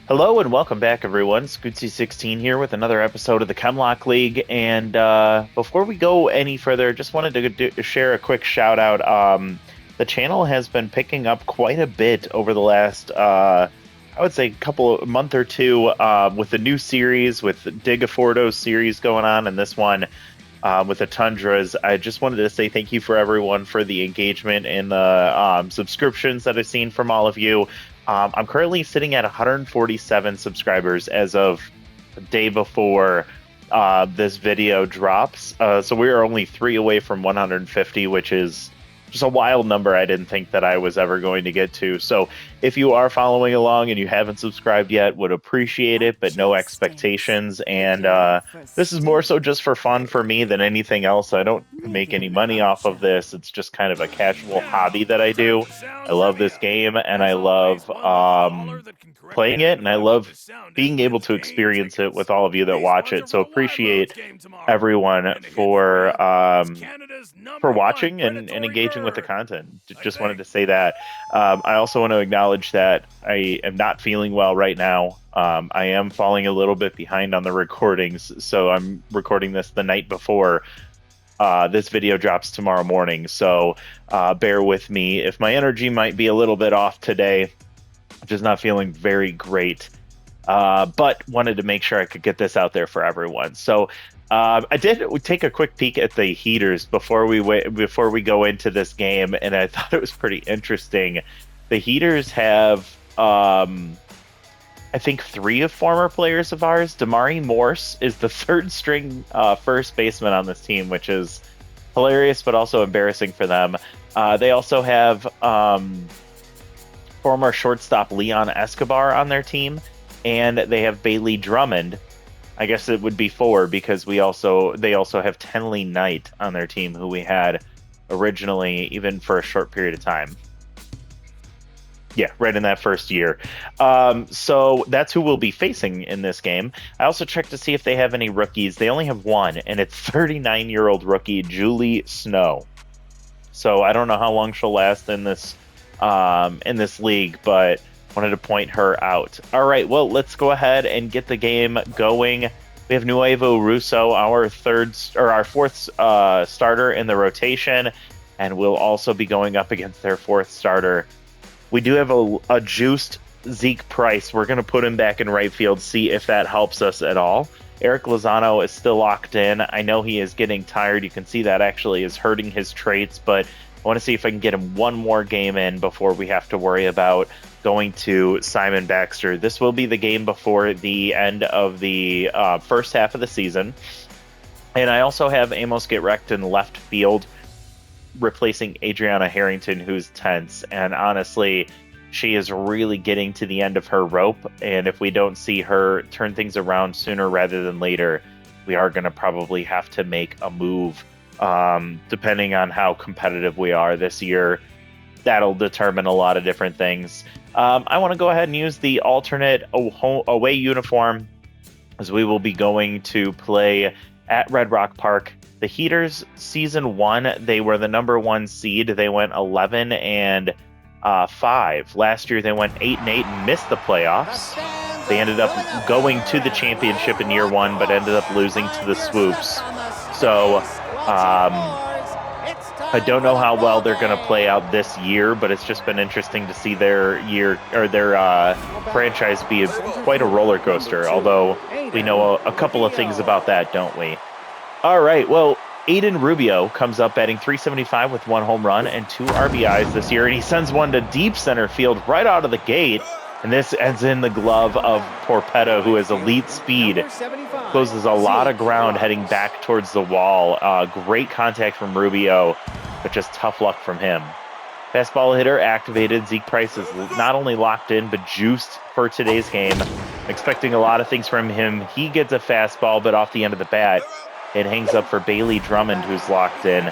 Hello and welcome back, everyone. Scootsy16 here with another episode of the Chem Lock League. And before we go any further, just wanted to share a quick shout out. The channel has been picking up quite a bit over the last, I would say, month or two, with the new series, with Digafordo's series going on, and this one with the Tundras. I just wanted to say thank you for everyone for the engagement and the subscriptions that I've seen from all of you. I'm currently sitting at 147 subscribers as of the day before this video drops. So we are only 3 away from 150, which is just a wild number I didn't think that I was ever going to get to. So if you are following along and you haven't subscribed yet, would appreciate it, but no expectations. And this is more so just for fun for me than anything else. I don't make any money off of this. It's just kind of a casual hobby that I do. I love this game, and I love playing it, and I love being able to experience it with all of you that watch it. So appreciate everyone for watching and engaging with the content. Just wanted to say that. I also want to acknowledge that I am not feeling well right now. I am falling a little bit behind on the recordings, so I'm recording this the night before this video drops tomorrow morning. So bear with me if my energy might be a little bit off today. Just not feeling very great, but wanted to make sure I could get this out there for everyone. So I did take a quick peek at the heaters before we go into this game, and I thought it was pretty interesting. The heaters have, I think, 3 of former players of ours. Damari Morse is the 3rd string first baseman on this team, which is hilarious, but also embarrassing for them. They also have former shortstop Leon Escobar on their team, and they have Bailey Drummond. I guess it would be 4 because they also have Tenley Knight on their team, who we had originally, even for a short period of time. Yeah, right in that first year. So that's who we'll be facing in this game. I also checked to see if they have any rookies. They only have 1, and it's 39-year-old rookie Julie Snow. So I don't know how long she'll last in this league, but wanted to point her out. All right, well, let's go ahead and get the game going. We have Nuevo Russo, our 4th starter in the rotation, and we'll also be going up against their 4th starter. We do have a juiced Zeke Price. We're going to put him back in right field, see if that helps us at all. Eric Lozano is still locked in. I know he is getting tired. You can see that actually is hurting his traits, but I want to see if I can get him one more game in before we have to worry about going to Simon Baxter. This will be the game before the end of the first half of the season. And I also have Amos get wrecked in left field, replacing Adriana Harrington, who's tense. And honestly, she is really getting to the end of her rope. And if we don't see her turn things around sooner rather than later, we are going to probably have to make a move. Depending on how competitive we are this year, that'll determine a lot of different things. I want to go ahead and use the alternate away uniform, as we will be going to play at Red Rock Park. The Heaters, season 1, they were the number 1 seed. They went 11-5. Last year they went 8-8 and missed the playoffs. They ended up going to the championship in year 1, but ended up losing to the Swoops. So I don't know how well they're going to play out this year, but it's just been interesting to see their franchise be quite a roller coaster, although we know a couple of things about that, don't we? All right, well, Aiden Rubio comes up batting .375 with 1 home run and 2 RBIs this year, and he sends one to deep center field right out of the gate. And this ends in the glove of Porpetta, who has elite speed. Closes a lot of ground heading back towards the wall. Great contact from Rubio, but just tough luck from him. Fastball hitter activated. Zeke Price is not only locked in, but juiced for today's game. Expecting a lot of things from him. He gets a fastball, but off the end of the bat, it hangs up for Bailey Drummond, who's locked in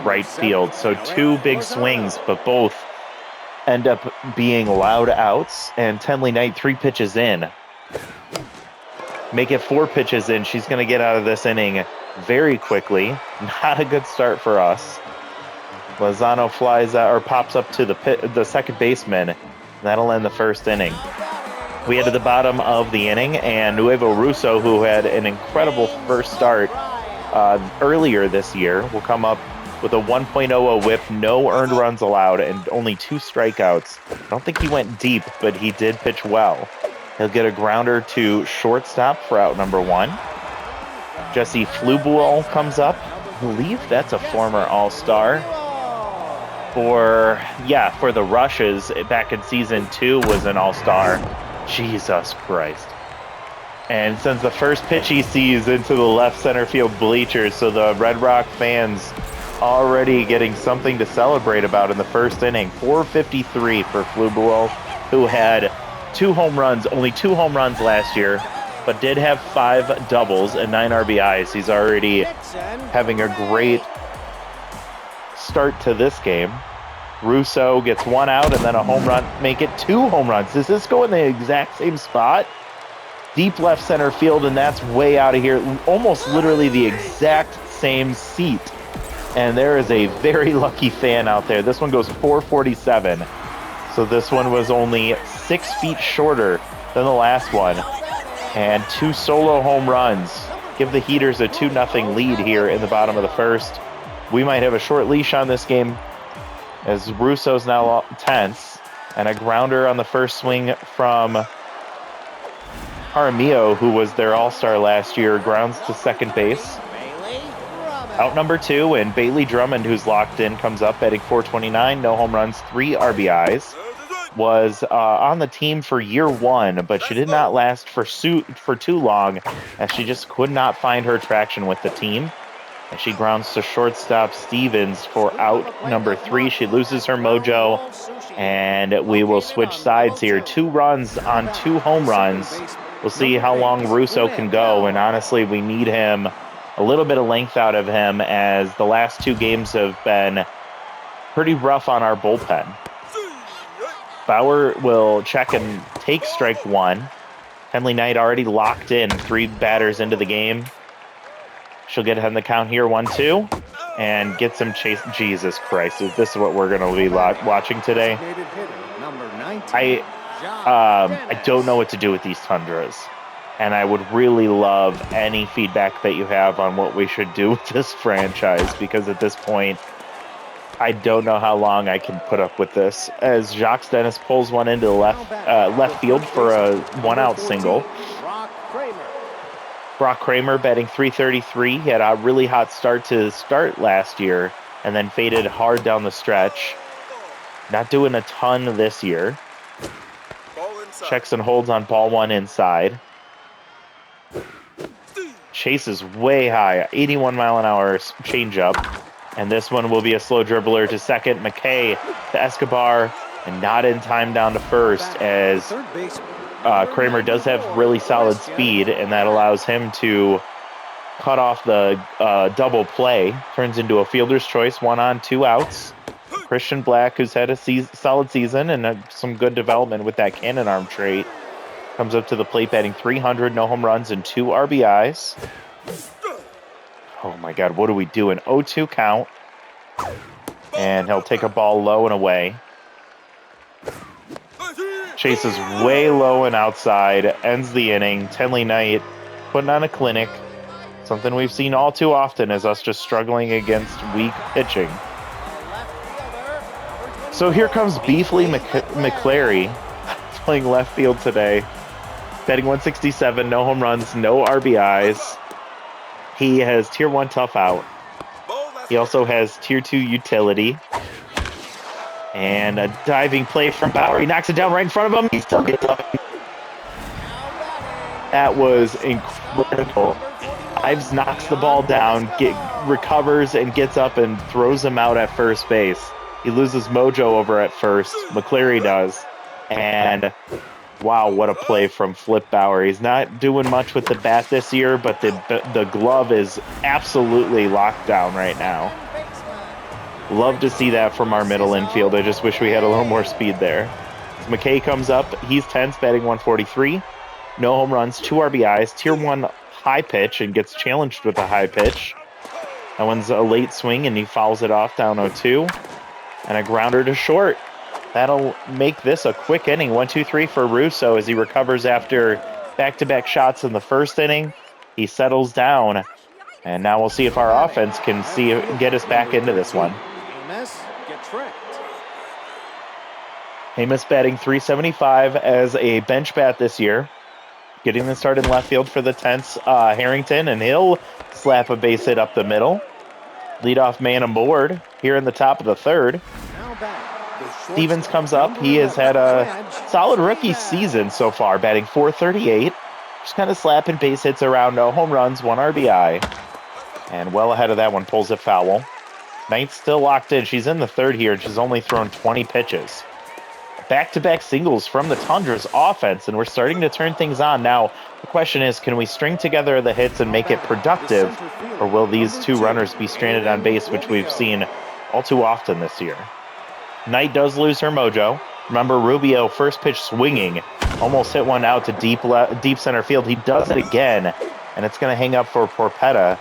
right field. So 2 big swings, but both end up being loud outs, and Tenley Knight 3 pitches in. Make it 4 pitches in. She's going to get out of this inning very quickly. Not a good start for us. Lozano flies out or pops up to the second baseman. That'll end the first inning. We head to the bottom of the inning, and Nuevo Russo, who had an incredible first start earlier this year, will come up with a 1.00 whip, no earned runs allowed, and only 2 strikeouts. I don't think he went deep, but he did pitch well. He'll get a grounder to shortstop for out number 1. Jesse Flubuel comes up. I believe that's a former All-Star. For the Rushes back in season 2 was an All-Star. Jesus Christ. And sends the first pitch he sees into the left center field bleachers, so the Red Rock fans already getting something to celebrate about in the first inning. 453 for Flubuel, who had 2 home runs, only 2 home runs last year, but did have 5 doubles and 9 RBIs. He's already having a great start to this game. Russo gets 1 out and then a home run, make it 2 home runs. Does this go in the exact same spot? Deep left center field, and that's way out of here. Almost literally the exact same seat. And there is a very lucky fan out there. This one goes 447. So this one was only 6 feet shorter than the last one. And 2 solo home runs give the Heaters a 2-0 lead here in the bottom of the first. We might have a short leash on this game, as Russo's now tense, and a grounder on the first swing from Jaramillo, who was their all-star last year, grounds to second base. Out number 2, and Bailey Drummond, who's locked in, comes up batting .429, no home runs, 3 RBIs. Was on the team for year 1, but she did not last for too long, as she just could not find her traction with the team. And she grounds to shortstop Stevens for out number 3. She loses her mojo, and we will switch sides here. 2 runs on 2 home runs. We'll see how long Russo can go, and honestly, we need him, a little bit of length out of him, as the last 2 games have been pretty rough on our bullpen. Bauer will check and take strike 1. Henley Knight already locked in, 3 batters into the game. She'll get on the count here, 1-2, and get some chase. Jesus Christ, this is what we're going to be watching today. I don't know what to do with these Tundras, and I would really love any feedback that you have on what we should do with this franchise, because at this point, I don't know how long I can put up with this. As Jacques Dennis pulls one into the left field for a 1-out single. Brock Kramer batting .333. He had a really hot start to start last year and then faded hard down the stretch. Not doing a ton this year. Checks and holds on ball 1 inside. Chases way high, 81 mile an hour changeup. And this one will be a slow dribbler to second. McKay to Escobar, and not in time down to first, as Kramer does have really solid speed, and that allows him to cut off the double play. Turns into a fielder's choice, 1 on, 2 outs. Christian Black, who's had a solid season and some good development with that cannon arm trait, comes up to the plate batting .300, no home runs, and 2 RBIs. Oh my God, what are we doing? 0-2 count. And he'll take a ball low and away. Chases way low and outside, ends the inning. Henley Knight putting on a clinic. Something we've seen all too often, is us just struggling against weak pitching. So here comes Beefley McClary playing left field today. Batting .167, no home runs, no RBIs. He has Tier 1 tough out. He also has Tier 2 utility. And a diving play from Bauer. He knocks it down right in front of him. He still gets up. That was incredible. Ives knocks the ball down, recovers, and gets up and throws him out at first base. He loses mojo over at first. McCleary does. And wow, what a play from Flip Bauer. He's not doing much with the bat this year, but the glove is absolutely locked down right now. Love to see that from our middle infield. I just wish we had a little more speed there. As McKay comes up, he's tense, batting .143. No home runs, 2 RBIs, Tier 1 high pitch, and gets challenged with a high pitch. That one's a late swing, and he fouls it off down 0-2. And a grounder to short. That'll make this a quick inning. 1-2-3 for Russo as he recovers after back-to-back shots in the first inning. He settles down, and now we'll see if our offense can get us back into this one. Amos batting .375 as a bench bat this year. Getting the start in left field for the tense Harrington, and he'll slap a base hit up the middle. Leadoff man aboard here in the top of the third. Stevens comes up. He has had a solid rookie season so far, batting .438. Just kind of slapping base hits around. No home runs, 1 RBI. And well ahead of that one, pulls it foul. Knight's still locked in. She's in the third here, and she's only thrown 20 pitches. Back-to-back singles from the Tundra's offense, and we're starting to turn things on. Now, the question is, can we string together the hits and make it productive, or will these two runners be stranded on base, which we've seen all too often this year? Knight does lose her mojo. Remember, Rubio, first pitch swinging, almost hit one out to deep center field. He does it again, and it's going to hang up for Porpetta.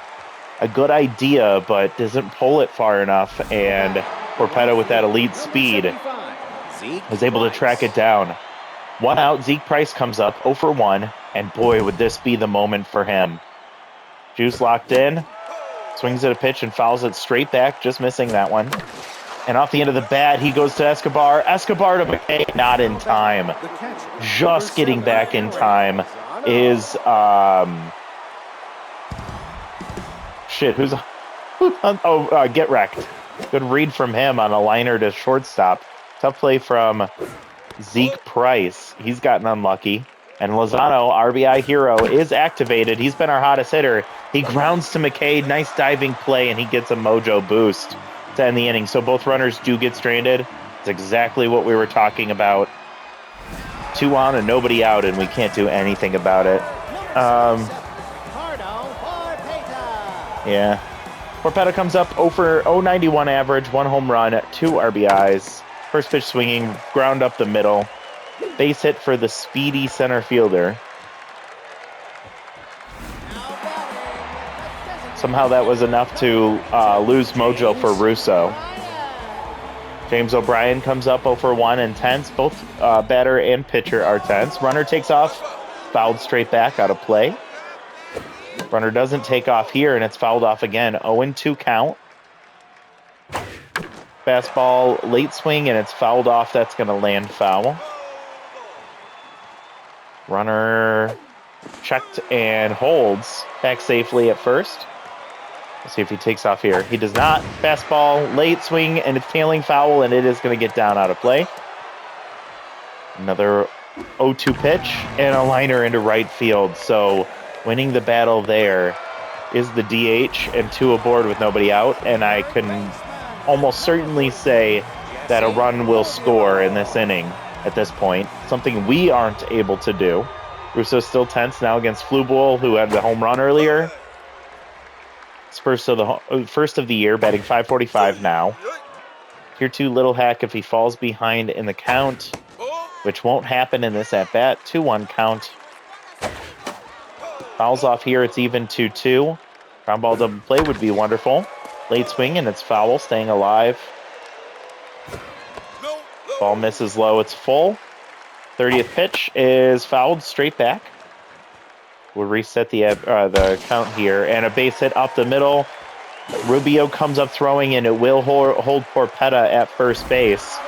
A good idea, but doesn't pull it far enough, and Porpetta with that elite speed is able to track it down. 1 out, Zeke Price comes up, 0 for 1, and boy, would this be the moment for him. Juice locked in, swings at a pitch and fouls it straight back, just missing that one. And off the end of the bat, he goes to Escobar. Escobar to McKay, not in time. Just getting back in time is, Get Wrecked. Good read from him on a liner to shortstop. Tough play from Zeke Price. He's gotten unlucky. And Lozano, RBI hero, is activated. He's been our hottest hitter. He grounds to McKay. Nice diving play, and he gets a mojo boost to end the inning. So both runners do get stranded. It's exactly what we were talking about. 2 on and nobody out, and we can't do anything about it. Yeah. Porpetta comes up 091 average, 1 home run, 2 RBIs. First pitch swinging, ground up the middle. Base hit for the speedy center fielder. Somehow that was enough to lose mojo for Russo. James O'Brien comes up 0 for 1 and tense. Both batter and pitcher are tense. Runner takes off, fouled straight back out of play. Runner doesn't take off here, and it's fouled off again. 0-2 count. Fastball, late swing, and it's fouled off. That's going to land foul. Runner checked and holds back safely at first. Let's see if he takes off here. He does not. Fastball, late swing, and it's tailing foul, and it is going to get down out of play. Another 0-2 pitch and a liner into right field. So winning the battle there is the DH and 2 aboard with nobody out, and I can almost certainly say that a run will score in this inning at this point, something we aren't able to do. Russo's still tense now against Flubull, who had the home run earlier. It's first of the year, batting .545 now. Here to Little Hack if he falls behind in the count, which won't happen in this at-bat. 2-1 count. Fouls off here, it's even 2-2. Ground ball double play would be wonderful. Late swing, and it's foul, staying alive. Ball misses low, it's full. 30th pitch is fouled straight back. We'll reset the count here, and a base hit up the middle. Rubio comes up throwing, and it will hold Porpetta at first base.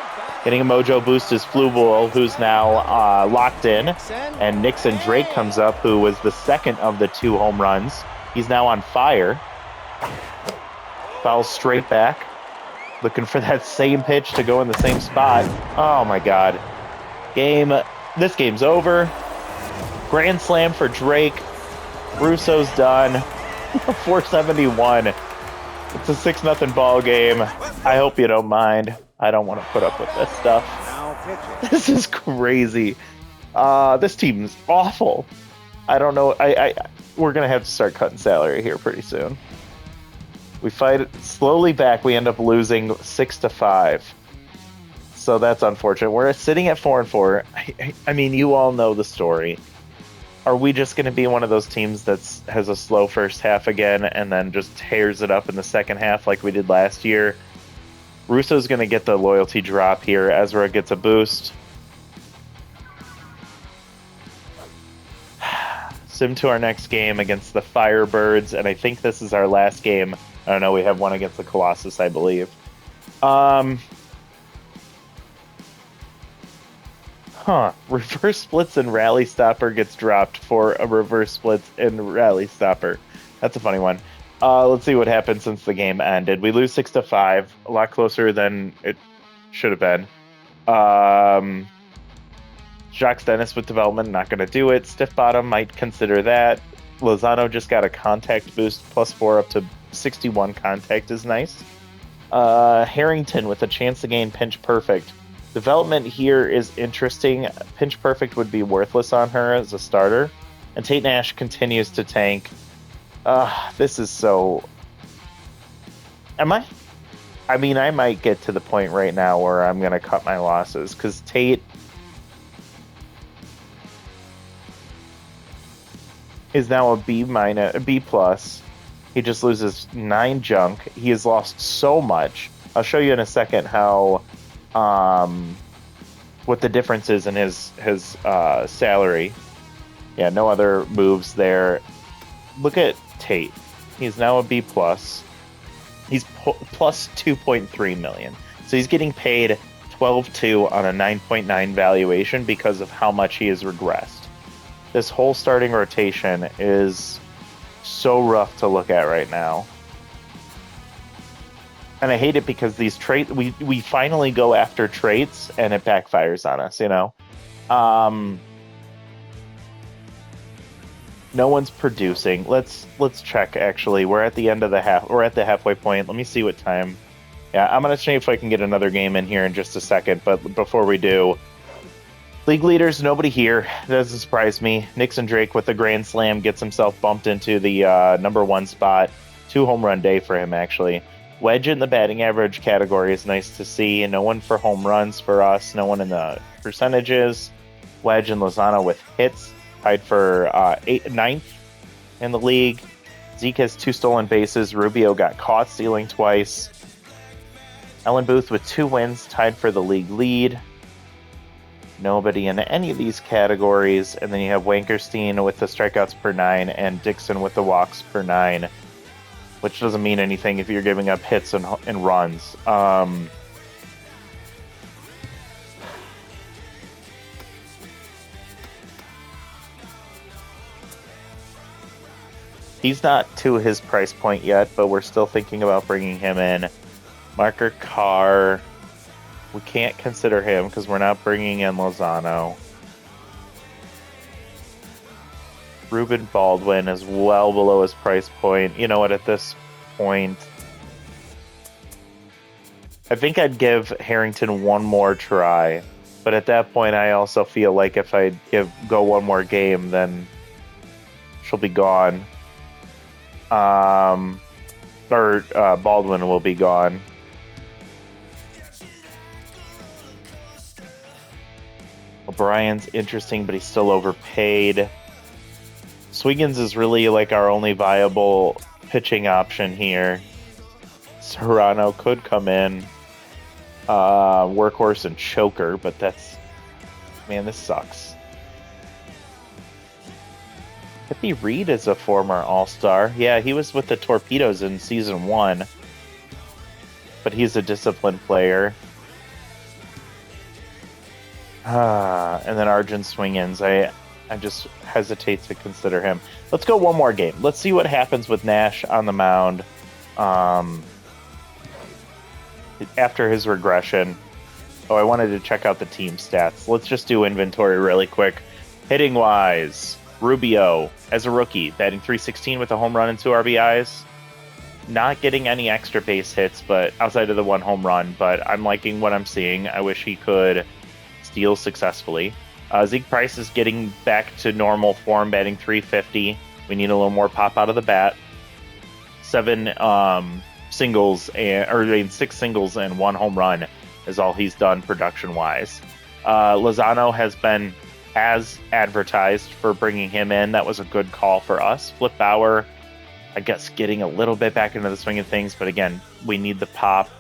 Getting a mojo boost is Flubull, who's now locked in, and Nixon Drake comes up, who was the second of the 2 home runs. He's now on fire. Fouls straight back. Looking for that same pitch to go in the same spot. Oh my God. This game's over. Grand slam for Drake. Russo's done. 471. It's a 6-0 ball game. I hope you don't mind. I don't want to put up with this stuff. This is crazy. This team's awful. I don't know. We're going to have to start cutting salary here pretty soon. We fight it slowly back. We end up losing 6-5. So that's unfortunate. We're sitting at 4-4. I mean, you all know the story. Are we just going to be one of those teams that has a slow first half again and then just tears it up in the second half like we did last year? Russo's going to get the loyalty drop here. Ezra gets a boost. Sim to our next game against the Firebirds, and I think this is our last game. I don't know, we have one against the Colossus, I believe. Reverse splits and Rally Stopper gets dropped for a reverse splits and Rally Stopper. That's a funny one. Let's see what happened since the game ended. We lose 6-5, a lot closer than it should have been. Jacques Dennis with development, not going to do it. Stiff Bottom might consider that. Lozano just got a contact boost, +4 up to 61 contact is nice. Harrington with a chance to gain Pinch Perfect. Development here is interesting. Pinch Perfect would be worthless on her as a starter. And Tate Nash continues to tank. This is so... Am I? I mean, I might get to the point right now where I'm going to cut my losses, because Tate is now a B+. He just loses 9 junk. He has lost so much. I'll show you in a second how... what the difference is in his salary. Yeah, no other moves there. Look at Tate. He's now a B+. He's plus 2.3 million. So he's getting paid 12.2 on a 9.9 valuation because of how much he has regressed. This whole starting rotation is so rough to look at right now. And I hate it because these traits, we finally go after traits and it backfires on us, you know? No one's producing. Let's check, actually. We're at the end of we're at the halfway point. Let me see what time. Yeah, I'm going to see if I can get another game in here in just a second. But before we do, league leaders, nobody here. Doesn't surprise me. Nixon Drake with the Grand Slam gets himself bumped into the #1 spot. 2 home run day for him, actually. Wedge in the batting average category is nice to see. No one for home runs for us. No one in the percentages. Wedge and Lozano with hits. Tied for 9th in the league. Zeke has 2 stolen bases. Rubio got caught stealing twice. Ellen Booth with 2 wins. Tied for the league lead. Nobody in any of these categories. And then you have Wankerstein with the strikeouts per 9 and Dixon with the walks per 9. Which doesn't mean anything if you're giving up hits and runs. He's not to his price point yet, but we're still thinking about bringing him in. Marker Carr. We can't consider him because we're not bringing in Lozano. Ruben Baldwin is well below his price point. You know what, at this point, I think I'd give Harrington one more try. But at that point, I also feel like if I go one more game, then she'll be gone. Baldwin will be gone. O'Brien's interesting, but he's still overpaid. Swiggins is really like our only viable pitching option here. Serrano could come in. Workhorse and Choker, but that's... Man, this sucks. Hippie Reed is a former All-Star. Yeah, he was with the Torpedoes in Season 1. But he's a disciplined player. And then Arjun Swingins. I just hesitate to consider him. Let's go one more game. Let's see what happens with Nash on the mound after his regression. Oh, I wanted to check out the team stats. Let's just do inventory really quick. Hitting-wise, Rubio, as a rookie, batting .316 with a home run and 2 RBIs. Not getting any extra base hits, but outside of the 1 home run. But I'm liking what I'm seeing. I wish he could steal successfully. Zeke Price is getting back to normal form, batting .350. We need a little more pop out of the bat. 6 singles and 1 home run is all he's done production-wise. Lozano has been as advertised for bringing him in. That was a good call for us. Flip Bauer, I guess, getting a little bit back into the swing of things, but again, we need the pop.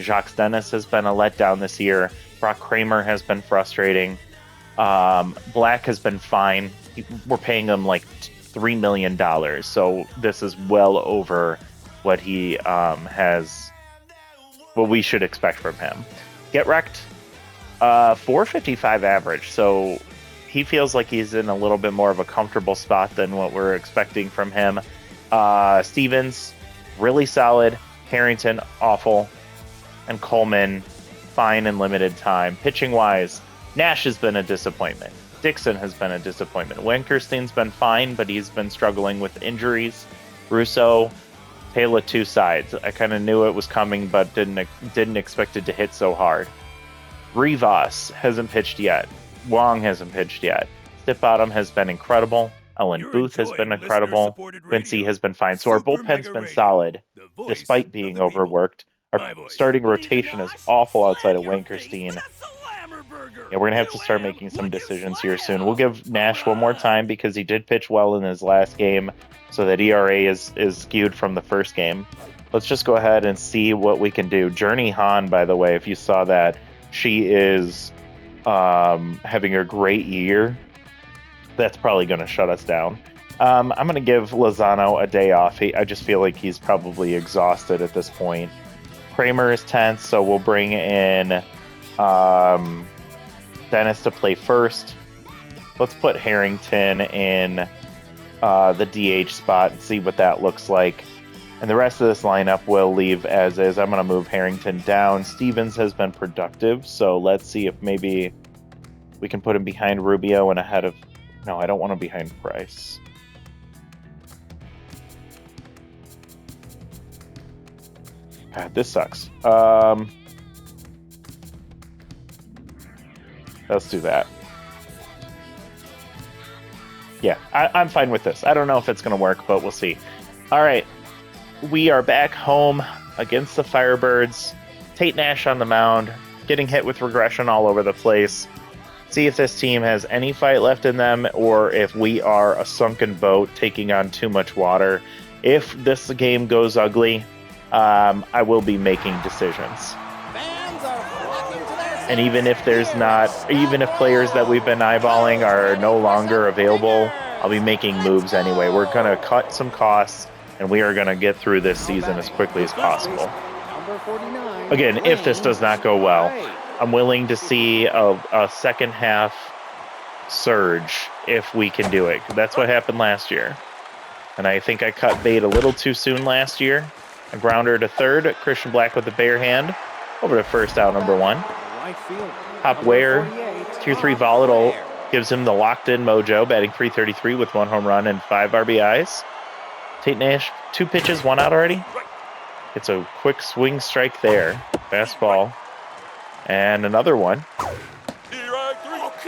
Jacques Dennis has been a letdown this year. Brock Kramer has been frustrating. Black has been fine. We're paying him like $3 million, so this is well over what he what we should expect from him. Get wrecked, 455 average, so he feels like he's in a little bit more of a comfortable spot than what we're expecting from him. Stevens, really solid. Harrington, awful. And Coleman, fine in limited time. Pitching wise, Nash has been a disappointment. Dixon has been a disappointment. Wankerstein's been fine, but he's been struggling with injuries. Russo, tale of two sides. I kind of knew it was coming, but didn't expect it to hit so hard. Rivas hasn't pitched yet. Wong hasn't pitched yet. Stip Bottom has been incredible. Ellen Booth has been incredible. Quincy has been fine. So our bullpen's been solid, despite being overworked. Our starting rotation is awful outside of Wankerstein. Yeah, we're going to have to start making some decisions here soon. We'll give Nash one more time because he did pitch well in his last game, so that ERA is skewed from the first game. Let's just go ahead and see what we can do. Journey Han, by the way, if you saw that, she is having a great year. That's probably going to shut us down. I'm going to give Lozano a day off. I just feel like he's probably exhausted at this point. Kramer is 10th, so we'll bring in Dennis to play first. Let's put Harrington in the DH spot and see what that looks like. And the rest of this lineup will leave as is. I'm going to move Harrington down. Stevens has been productive, so let's see if maybe we can put him behind Rubio and ahead of... No, I don't want him behind Price. God, this sucks. Let's do that. Yeah, I'm fine with this. I don't know if it's going to work, but we'll see. All right. We are back home against the Firebirds. Tate Nash on the mound, getting hit with regression all over the place. See if this team has any fight left in them or if we are a sunken boat taking on too much water. If this game goes ugly, I will be making decisions. And even if even if players that we've been eyeballing are no longer available, I'll be making moves anyway. We're going to cut some costs, and we are going to get through this season as quickly as possible. Again, if this does not go well, I'm willing to see a second half surge if we can do it. That's what happened last year. And I think I cut bait a little too soon last year. A grounder to third. Christian Black with the bare hand. Over to first out, number one. Hop Ware, tier 3 volatile, gives him the locked-in mojo, batting .333 with 1 home run and 5 RBIs. Tate Nash, 2 pitches, 1 out already. It's a quick swing strike there. Fastball. And another one.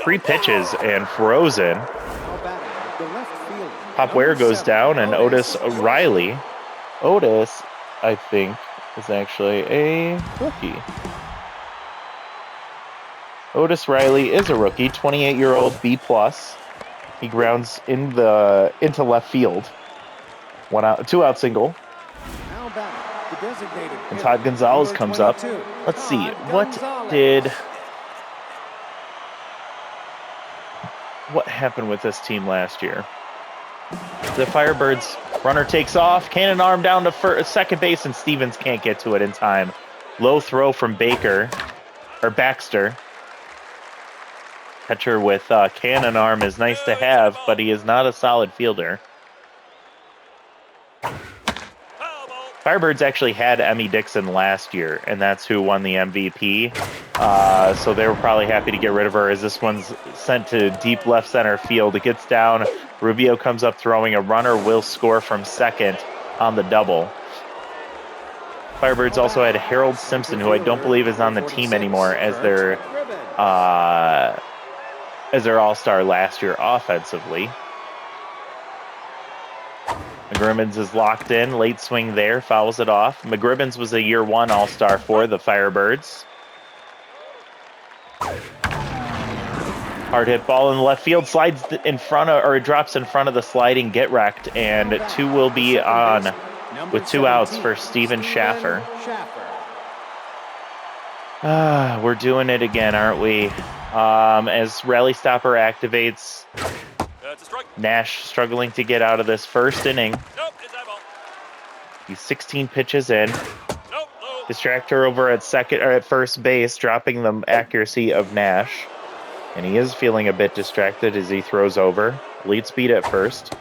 3 pitches and frozen. Hop Ware goes down, and Otis Riley. Otis, I think, is actually a rookie. Otis Riley is a rookie, 28-year-old B+. He grounds into left field. 1 out, 2 out single. And Todd Gonzalez comes up. Let's see, what happened with this team last year? The Firebirds runner takes off, cannon arm down to second base, and Stevens can't get to it in time. Low throw from Baxter. Catcher with cannon arm is nice to have, but he is not a solid fielder. Firebirds actually had Emmy Dixon last year, and that's who won the MVP. So they were probably happy to get rid of her, as this one's sent to deep left center field. It gets down. Rubio comes up throwing. A runner will score from second on the double. Firebirds also had Harold Simpson, who I don't believe is on the team anymore, as their all-star last year offensively. McGribbons is locked in. Late swing there. Fouls it off. McGribbons was a year 1 all-star for the Firebirds. Hard hit ball in the left field. Slides in front of, or drops in front of the sliding get wrecked. And 2 will be on with 2 outs for Steven Schaffer. We're doing it again, aren't we? As Rally Stopper activates, Nash struggling to get out of this first inning. He's 16 pitches in. Distractor over at second or at first base, dropping the accuracy of Nash. And he is feeling a bit distracted as he throws over. Lead speed at first.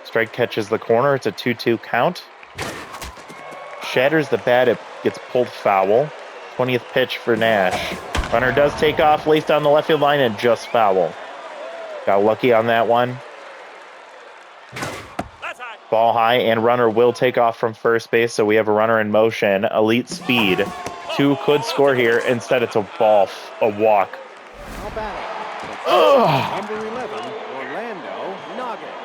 Strike catches the corner. It's a 2-2 count. Shatters the bat. It gets pulled foul. 20th pitch for Nash. Runner does take off, laced down the left field line, and just foul. Got lucky on that one. Ball high, and runner will take off from first base, so we have a runner in motion. Elite speed. 2 could score here. Instead, it's a walk. Number 11,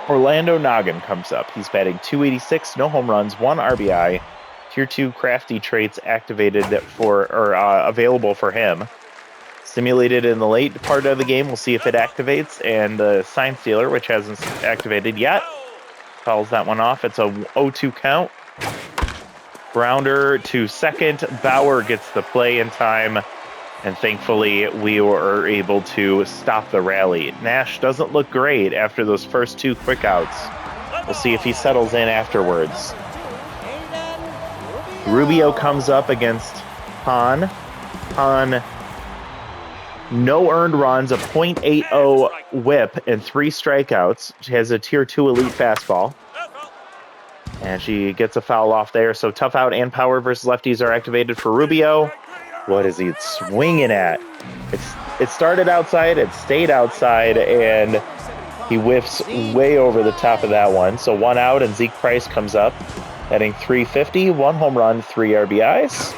Orlando Noggin comes up. He's batting .286, no home runs, 1 RBI. Tier 2 crafty traits activated available for him. Simulated in the late part of the game. We'll see if it activates. And the Sign Stealer, which hasn't activated yet, fouls that one off. It's a 0-2 count. Grounder to second. Bauer gets the play in time. And thankfully, we were able to stop the rally. Nash doesn't look great after those first 2 quick outs. We'll see if he settles in afterwards. Rubio comes up against Hahn. Hahn, no earned runs, a .80 whip, and 3 strikeouts. She has a Tier 2 elite fastball. And she gets a foul off there. So tough out and power versus lefties are activated for Rubio. What is he swinging at? It started outside, it stayed outside, and he whiffs way over the top of that one. So 1 out, and Zeke Price comes up, batting .350, 1 home run, 3 RBIs.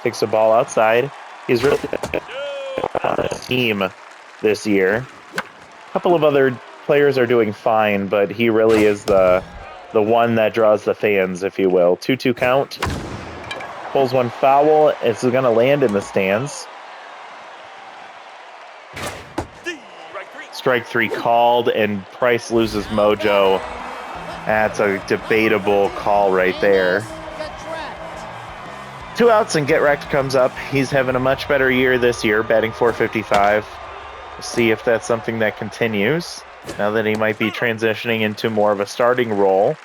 Takes the ball outside. He's really on the team this year. A couple of other players are doing fine, but he really is the one that draws the fans, if you will. 2-2 count. Pulls one foul. It's going to land in the stands. Strike 3 called, and Price loses mojo. That's a debatable call right there. 2 outs, and Get Wrecked comes up. He's having a much better year this year, batting .455. We'll see if that's something that continues. Now that he might be transitioning into more of a starting role.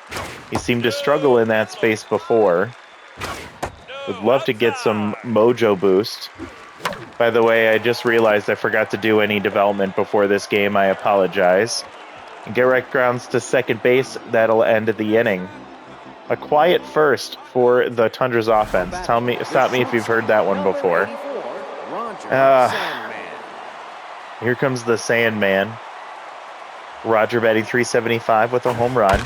He seemed to struggle in that space before. Would love to get some mojo boost. By the way, I just realized I forgot to do any development before this game. I apologize. Garrett grounds to second base. That'll end the inning. A quiet first for the Tundra's offense. Stop me if you've heard that one before. Here comes the Sandman. Roger batting .375 with a home run.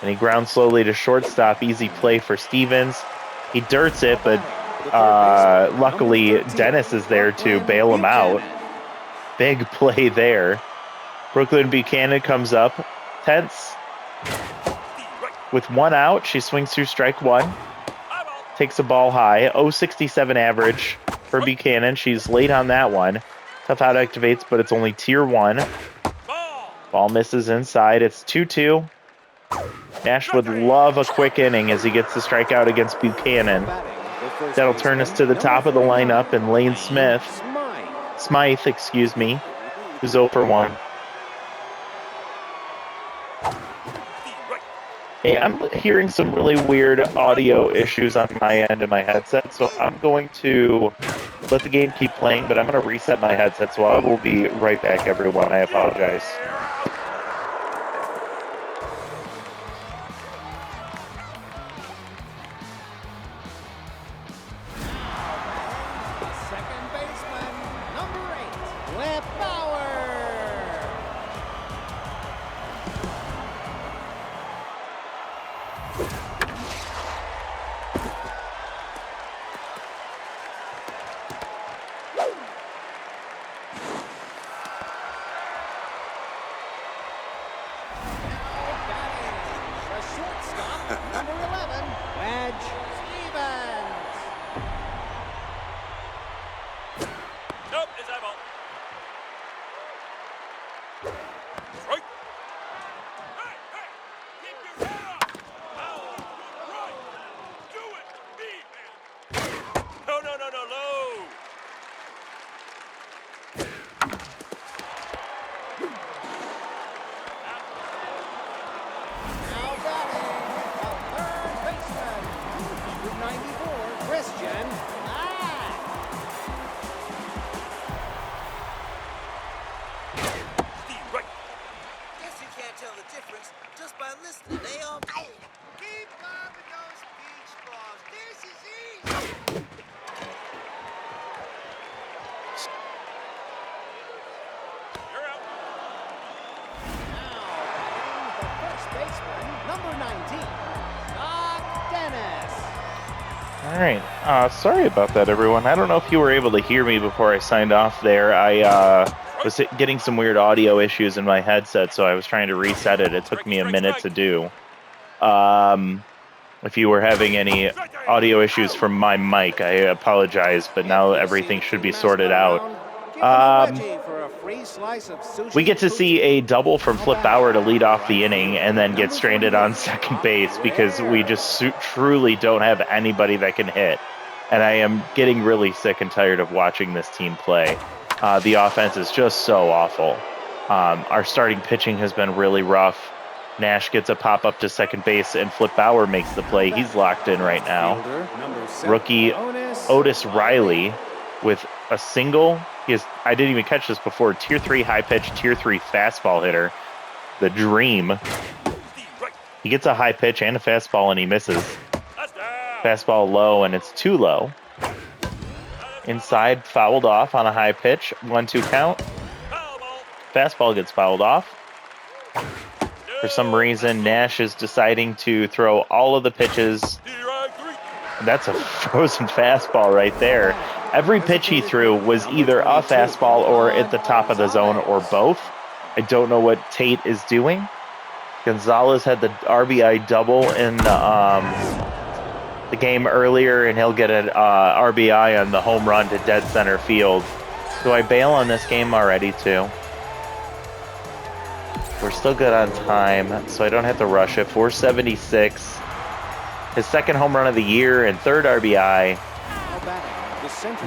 And he grounds slowly to shortstop. Easy play for Stevens. He dirts it, but luckily Dennis is there to bail him out. Big play there. Brooklyn Buchanan comes up. Tense. With 1 out, she swings through strike 1. Takes a ball high. .067 average for Buchanan. She's late on that one. Tough out activates, but it's only Tier 1. Ball misses inside. It's 2-2. Nash would love a quick inning as he gets the strikeout against Buchanan. That'll turn us to the top of the lineup, and Lane Smythe, who's 0 for 1. Hey, I'm hearing some really weird audio issues on my end of my headset, so I'm going to let the game keep playing, but I'm going to reset my headset, so I will be right back, everyone. I apologize. All right. Sorry about that, everyone. I don't know if you were able to hear me before I signed off there. I was getting some weird audio issues in my headset, so I was trying to reset it. It took me a minute to do. If you were having any audio issues from my mic, I apologize, but now everything should be sorted out. We get to see a double from Flip Bauer to lead off the inning and then get stranded on second base because we just truly don't have anybody that can hit. And I am getting really sick and tired of watching this team play. The offense is just so awful. Our starting pitching has been really rough. Nash gets a pop-up to second base, and Flip Bauer makes the play. He's locked in right now. Rookie Otis Riley with a single. I didn't even catch this before. Tier 3 high-pitch, Tier 3 fastball hitter. The dream. He gets a high pitch and a fastball, and he misses. Fastball low, and it's too low. Inside, fouled off on a high pitch. 1-2 count. Fastball gets fouled off. For some reason, Nash is deciding to throw all of the pitches. That's a frozen fastball right there. Every pitch he threw was either a fastball or at the top of the zone or both. I don't know what Tate is doing. Gonzalez had the RBI double in the game earlier, and he'll get an RBI on the home run to dead center field. Do I bail on this game already, too? We're still good on time, so I don't have to rush it. 476. His second home run of the year and third RBI.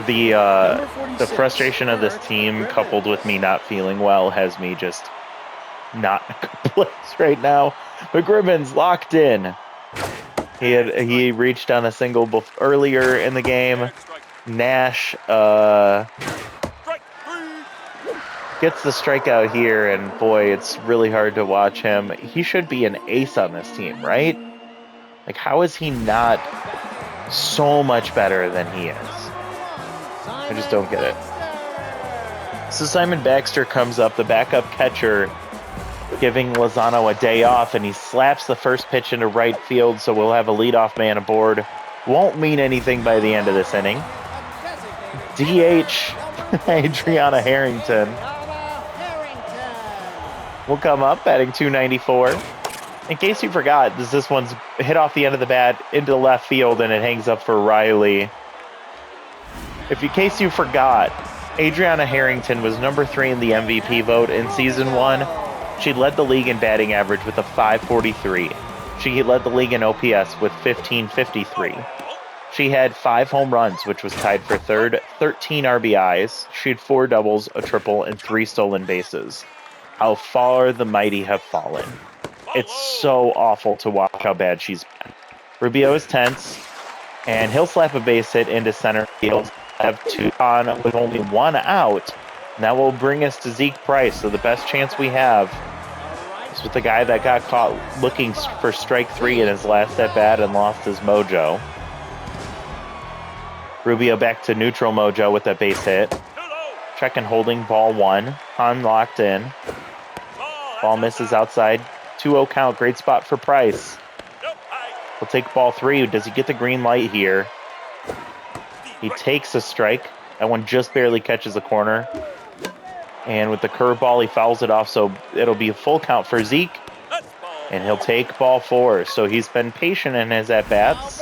The frustration of this team, coupled with me not feeling well, has me just not in a good place right now. McGribbon's locked in. He reached on a single earlier in the game. Nash gets the strikeout here, and boy, it's really hard to watch him. He should be an ace on this team, right? Like, how is he not so much better than he is? I just don't get it. So Simon Baxter comes up, the backup catcher, giving Lozano a day off, and he slaps the first pitch into right field, so we'll have a leadoff man aboard. Won't mean anything by the end of this inning. DH Adriana Harrington will come up, batting .294. In case you forgot, this one's hit off the end of the bat into left field, and it hangs up for Riley. In case you forgot, Adriana Harrington was number 3 in the MVP vote in Season 1. She led the league in batting average with a .543. She led the league in OPS with 1553. She had 5 home runs, which was tied for third, 13 RBIs. She had 4 doubles, a triple, and 3 stolen bases. How far the mighty have fallen. It's so awful to watch how bad she's been. Rubio is tense, and he'll slap a base hit into center field. Have 2 on with only 1 out. And that will bring us to Zeke Price. So the best chance we have is with the guy that got caught looking for strike 3 in his last at-bat and lost his mojo. Rubio back to neutral mojo with that base hit. Check and holding, ball 1. Hahn locked in. Ball misses outside. 2-0 count, great spot for Price. He'll take ball 3. Does he get the green light here? He takes a strike. That one just barely catches the corner. And with the curveball, he fouls it off, so it'll be a full count for Zeke. And he'll take ball 4. So he's been patient in his at-bats,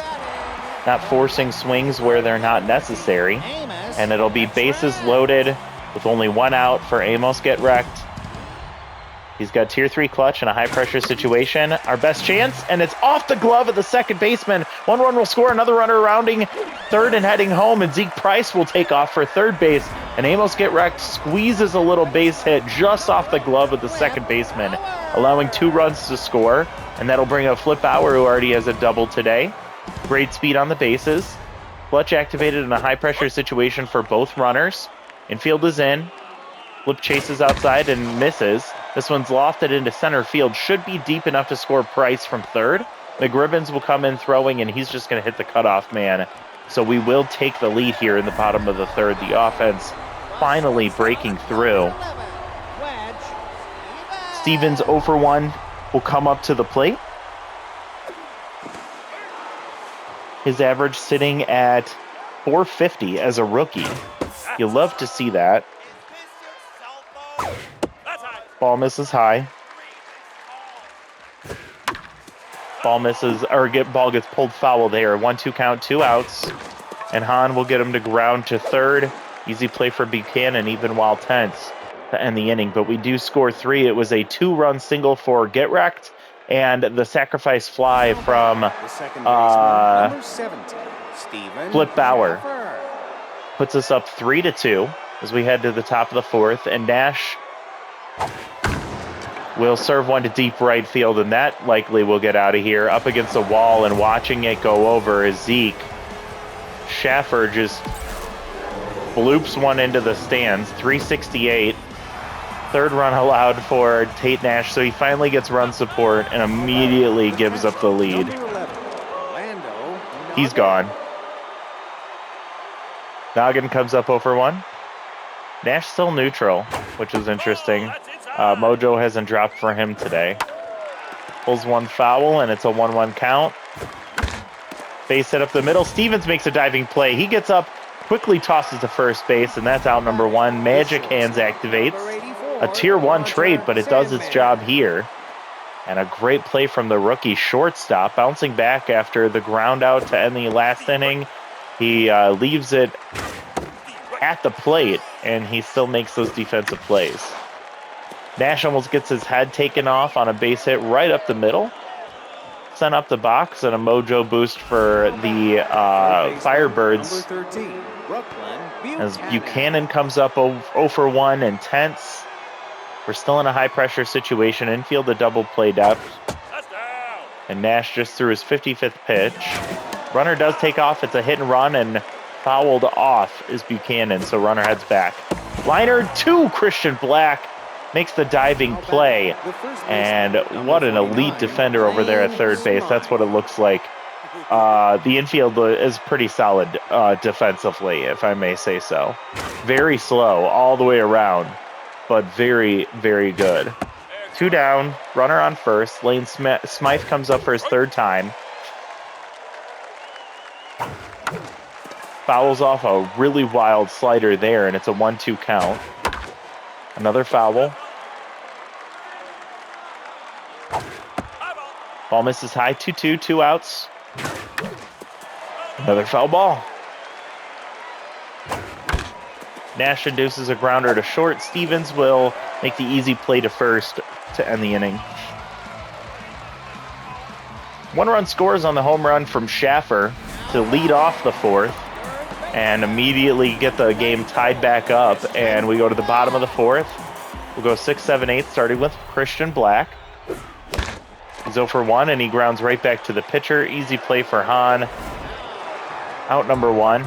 not forcing swings where they're not necessary. And it'll be bases loaded with only 1 out for Amos get wrecked. He's got tier 3 clutch in a high-pressure situation. Our best chance, and it's off the glove of the second baseman. 1 run will score, another runner rounding third and heading home, and Zeke Price will take off for third base. And Amos get wrecked, squeezes a little base hit just off the glove of the second baseman, allowing 2 runs to score. And that'll bring up Flip Bauer, who already has a double today. Great speed on the bases. Clutch activated in a high-pressure situation for both runners. Infield is in. Flip chases outside and misses. This one's lofted into center field. Should be deep enough to score Price from third. McGribbons will come in throwing, and he's just going to hit the cutoff man. So we will take the lead here in the bottom of the third. The offense finally breaking through. Stevens 0 for 1 will come up to the plate. His average sitting at 450 as a rookie. You love to see that. Ball misses high. Ball gets pulled foul there. 1-2 count, 2 outs. And Hahn will get him to ground to third. Easy play for Buchanan, even while tense, to end the inning. But we do score 3. It was a 2-run single for Get Wrecked, and the sacrifice fly from Flip Bauer puts us up 3-2 as we head to the top of the 4th. And Nash will serve one to deep right field, and that likely will get out of here. Up against the wall and watching it go over is Zeke. Schaffer just bloops one into the stands. 368. 3rd run allowed for Tate Nash, so he finally gets run support and immediately gives up the lead. He's gone. Noggin comes up 0-for-1. Nash still neutral, which is interesting. Mojo hasn't dropped for him today. Pulls one foul, and it's a 1-1 count. Base hit up the middle. Stevens makes a diving play. He gets up, quickly tosses to first base, and that's out number 1. Magic Hands activates. A tier 1 trait, but it does its job here. And a great play from the rookie shortstop, bouncing back after the ground out to end the last inning. He leaves it at the plate, and he still makes those defensive plays. Nash almost gets his head taken off on a base hit right up the middle. Sent up the box, and a mojo boost for the Firebirds. As Buchanan comes up 0-for-1 and tense. We're still in a high-pressure situation. Infield a double play depth. And Nash just threw his 55th pitch. Runner does take off. It's a hit and run, and fouled off is Buchanan, so runner heads back. Liner to Christian Black. Makes the diving play. And what an elite defender over there at third base. That's what it looks like. The infield is pretty solid defensively, if I may say so. Very slow all the way around, but very, very good. 2 down, runner on first. Lane Smythe comes up for his 3rd time. Fouls off a really wild slider there, and it's a 1-2 count. Another foul. Ball misses high, 2-2, 2 outs. Another foul ball. Nash induces a grounder to short. Stevens will make the easy play to first to end the inning. 1-run scores on the home run from Schaffer to lead off the 4th and immediately get the game tied back up. And we go to the bottom of the 4th. We'll go 6, 7, 8, starting with Christian Black. He's 0-for-1, and he grounds right back to the pitcher. Easy play for Hahn. Out number 1.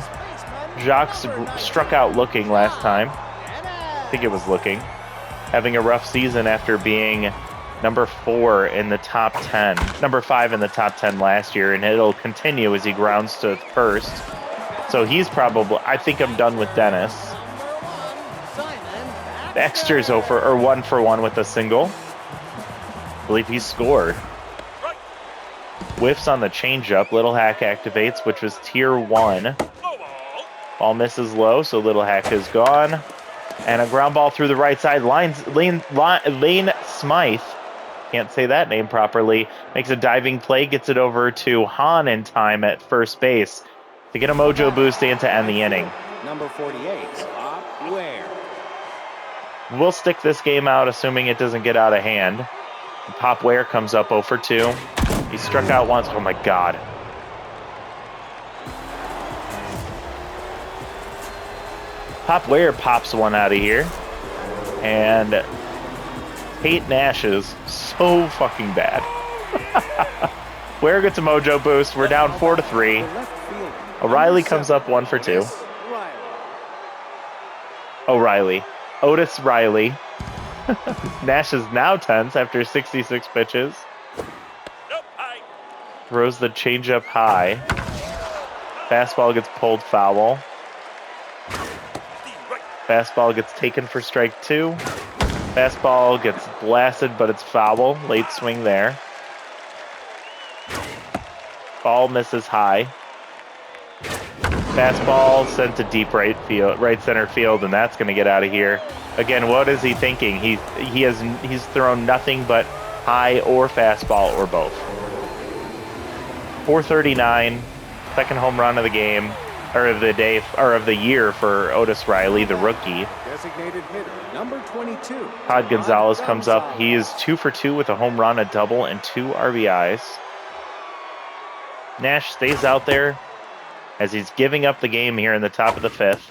Jacques struck out looking last time. I think it was looking. Having a rough season after being number 4 in the top 10. Number 5 in the top 10 last year, and it'll continue as he grounds to first. So he's probably, I think I'm done with Dennis. Baxter's 1-for-1 with a single. I believe he scored. Whiffs on the changeup. Little Hack activates, which was tier 1. Ball misses low, so Little Hack is gone. And a ground ball through the right side. Lane Smythe, can't say that name properly, makes a diving play, gets it over to Hahn in time at first base to get a mojo boost and to end the inning. Number 48, Pop Ware. We'll stick this game out, assuming it doesn't get out of hand. Pop Ware comes up 0-for-2. He struck out once. Oh my God. Pop Ware pops one out of here. And Tate Nash is so fucking bad. Ware gets a mojo boost. We're down 4-3. O'Reilly comes up 1-for-2. O'Reilly. Otis Riley. Nash is now tense after 66 pitches. Throws the changeup high. Fastball gets pulled foul. Fastball gets taken for strike 2. Fastball gets blasted, but it's foul. Late swing there. Ball misses high. Fastball sent to deep right center field, and that's going to get out of here. Again, what is he thinking? He's thrown nothing but high or fastball or both. 439, second home run of the game, or of the day, or of the year for Otis Riley, the rookie. Designated hitter, number 22. Todd Gonzalez comes up. He is 2 for 2 with a home run, a double, and 2 RBIs. Nash stays out there as he's giving up the game here in the top of the 5th.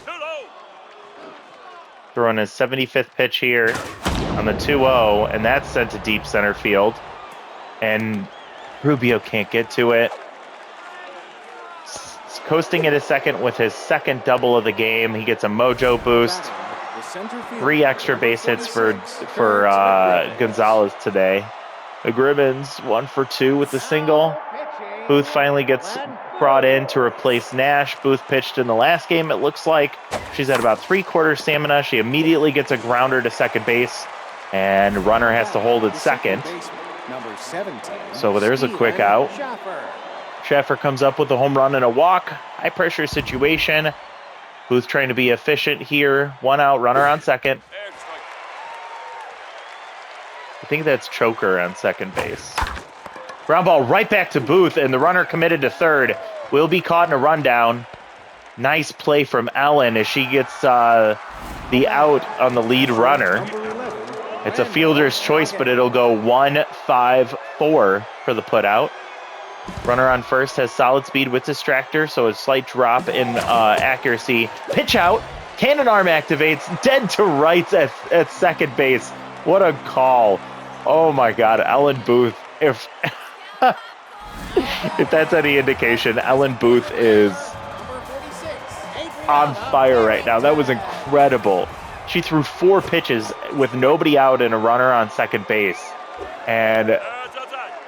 Throwing his 75th pitch here on the 2-0, and that's sent to deep center field. And Rubio can't get to it. Coasting at his second with his second double of the game. He gets a mojo boost. 3 extra base hits for Gonzalez today. McGribbons 1 for 2 with the single. Booth finally gets brought in to replace Nash. Booth pitched in the last game, it looks like. She's at about 3/4 stamina. She immediately gets a grounder to second base, and runner has to hold at second. So there's a quick out. Schaffer comes up with a home run and a walk. High pressure situation. Booth trying to be efficient here. 1 out, runner on second. I think that's Choker on second base. Ground ball right back to Booth, and the runner committed to third will be caught in a rundown. Nice play from Ellen as she gets the out on the lead runner. It's a fielder's choice, but it'll go 1-5-4 for the putout. Runner on first has solid speed with distractor, so a slight drop in accuracy. Pitch out, cannon arm activates, dead to rights at second base. What a call. Oh my God, Ellen Booth. If that's any indication, Ellen Booth is on fire right now. That was incredible. She threw 4 pitches with nobody out and a runner on second base. And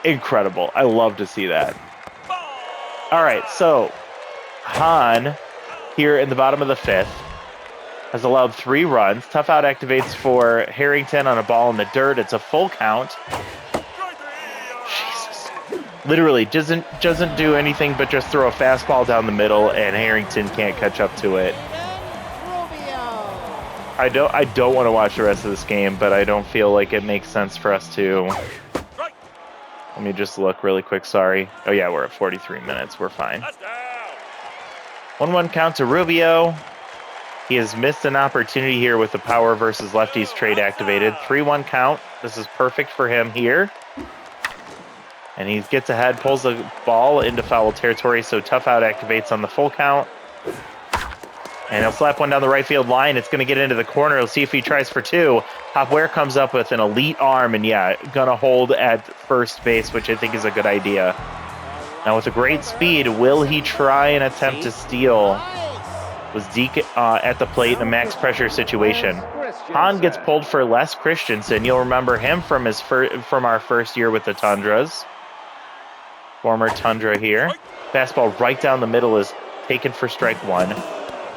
incredible. I love to see that. All right, so Hahn here in the bottom of the 5th has allowed 3 runs. Tough out activates for Harrington on a ball in the dirt. It's a full count. Jesus. Literally doesn't do anything but just throw a fastball down the middle, and Harrington can't catch up to it. I don't want to watch the rest of this game, but I don't feel like it makes sense for us to. Let me just look really quick, sorry. Oh yeah, we're at 43 minutes, we're fine. 1-1 count to Rubio. He has missed an opportunity here with the power versus lefties trade activated. 3-1 count, this is perfect for him here. And he gets ahead, pulls the ball into foul territory, so tough out activates on the full count. And he'll slap one down the right field line. It's going to get into the corner. We'll see if he tries for 2. Hop Ware comes up with an elite arm, and yeah, going to hold at first base, which I think is a good idea. Now with a great speed, will he try and attempt to steal? Was Zeke at the plate in a max pressure situation. Hahn gets pulled for Les Christensen. You'll remember him from our first year with the Tundras. Former Tundra here. Fastball right down the middle is taken for strike 1.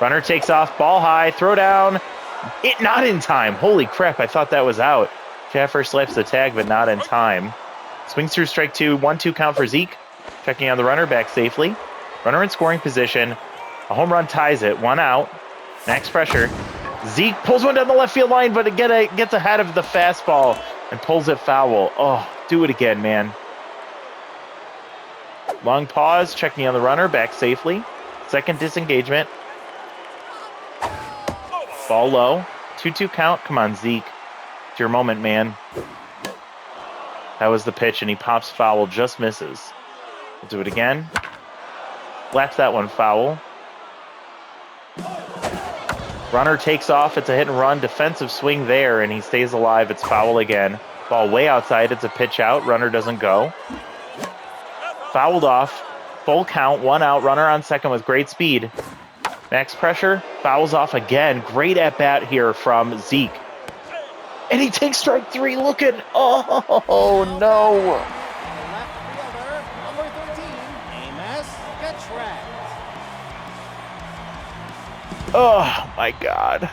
Runner takes off, ball high, throw down. It not in time. Holy crap, I thought that was out. Schaffer slaps the tag, but not in time. Swings through strike 2, 1-2 count for Zeke. Checking on the runner back safely. Runner in scoring position. A home run ties it, 1 out. Max pressure. Zeke pulls one down the left field line, but it gets ahead of the fastball and pulls it foul. Oh, do it again, man. Long pause, checking on the runner back safely. Second disengagement. Ball low. 2-2 count. Come on, Zeke. It's your moment, man. That was the pitch, and he pops foul. Just misses. We'll do it again. Slaps that one foul. Runner takes off. It's a hit and run. Defensive swing there, and he stays alive. It's foul again. Ball way outside. It's a pitch out. Runner doesn't go. Fouled off. Full count. 1 out. Runner on second with great speed. Max pressure, fouls off again. Great at bat here from Zeke. And he takes strike 3. Look at, oh no. Oh my God.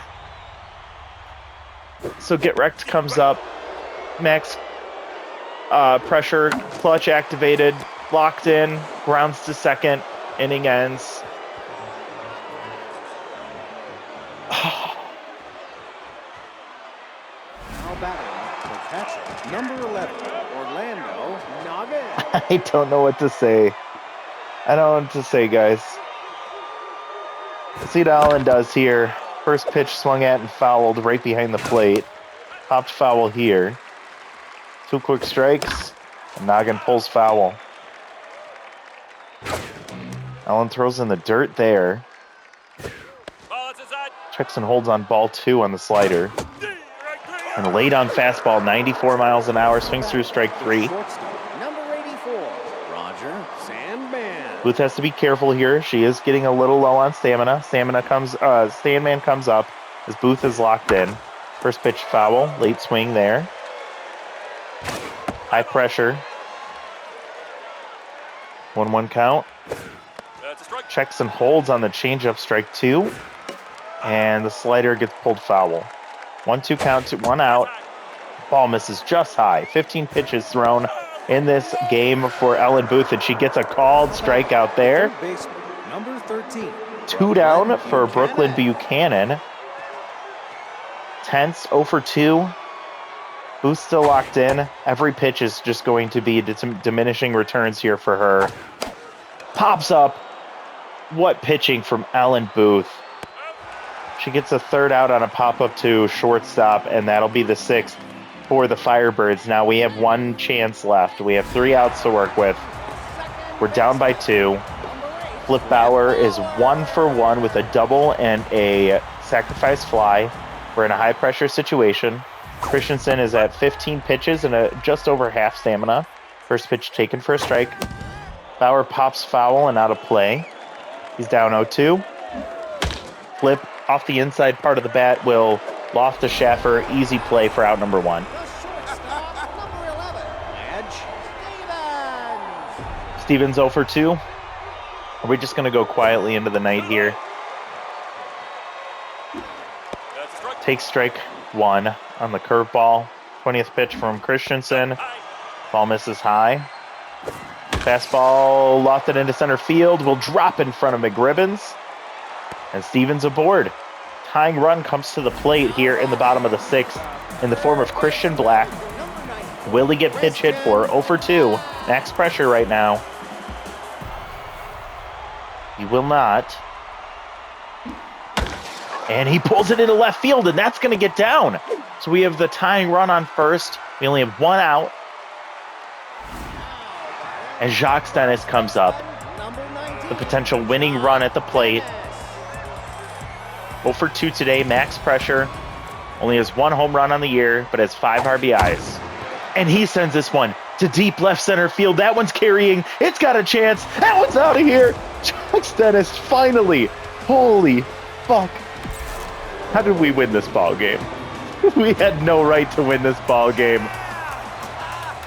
So Get Wrecked comes up Max pressure, clutch activated, locked in, grounds to second, inning ends. Now batting the catcher, number 11, Orlando Noggin. I don't know what to say. I don't know what to say, guys. See what Allen does here. First pitch swung at and fouled right behind the plate. Popped foul here. 2 quick strikes. And Noggin pulls foul. Allen throws in the dirt there. Checks and holds on ball 2 on the slider. And late on fastball, 94 miles an hour, swings through strike 3. Number 84, Roger Sandman. Booth has to be careful here. She is getting a little low on stamina. Sandman comes up as Booth is locked in. First pitch foul, late swing there. High pressure. 1-1 count. Checks and holds on the changeup, strike 2. And the slider gets pulled foul. 1-2 count, 1 out. Ball misses just high. 15 pitches thrown in this game for Ellen Booth, and she gets a called strikeout there. Number 13. 2 down for Brooklyn Buchanan. Tense, 0 for 2. Booth still locked in. Every pitch is just going to be diminishing returns here for her. Pops up. What pitching from Ellen Booth. She gets a 3rd out on a pop-up to shortstop, and that'll be the 6th for the Firebirds. Now we have 1 chance left. We have 3 outs to work with. We're down by 2. Flip Bauer is 1 for 1 with a double and a sacrifice fly. We're in a high-pressure situation. Christensen is at 15 pitches and just over half stamina. First pitch taken for a strike. Bauer pops foul and out of play. He's down 0-2. Flip off the inside part of the bat will loft to Schaffer. Easy play for out number 1. Number 11, Edge Stevens 0 for 2. Are we just going to go quietly into the night here? Takes strike 1 on the curveball. 20th pitch from Christensen. Ball misses high. Fastball lofted into center field. Will drop in front of McGribbons. And Stevens aboard. Tying run comes to the plate here in the bottom of the 6th in the form of Christian Black. Will he get pitch hit for? 0 for 2. Max pressure right now. He will not. And he pulls it into left field, and that's going to get down. So we have the tying run on first. We only have 1 out. And Jacques Dennis comes up. The potential winning run at the plate. 0 for 2 today, max pressure. Only has 1 home run on the year, but has 5 RBIs. And he sends this one to deep left center field. That one's carrying. It's got a chance. That one's out of here. Jacques Dennis, finally. Holy fuck. How did we win this ball game? We had no right to win this ball game.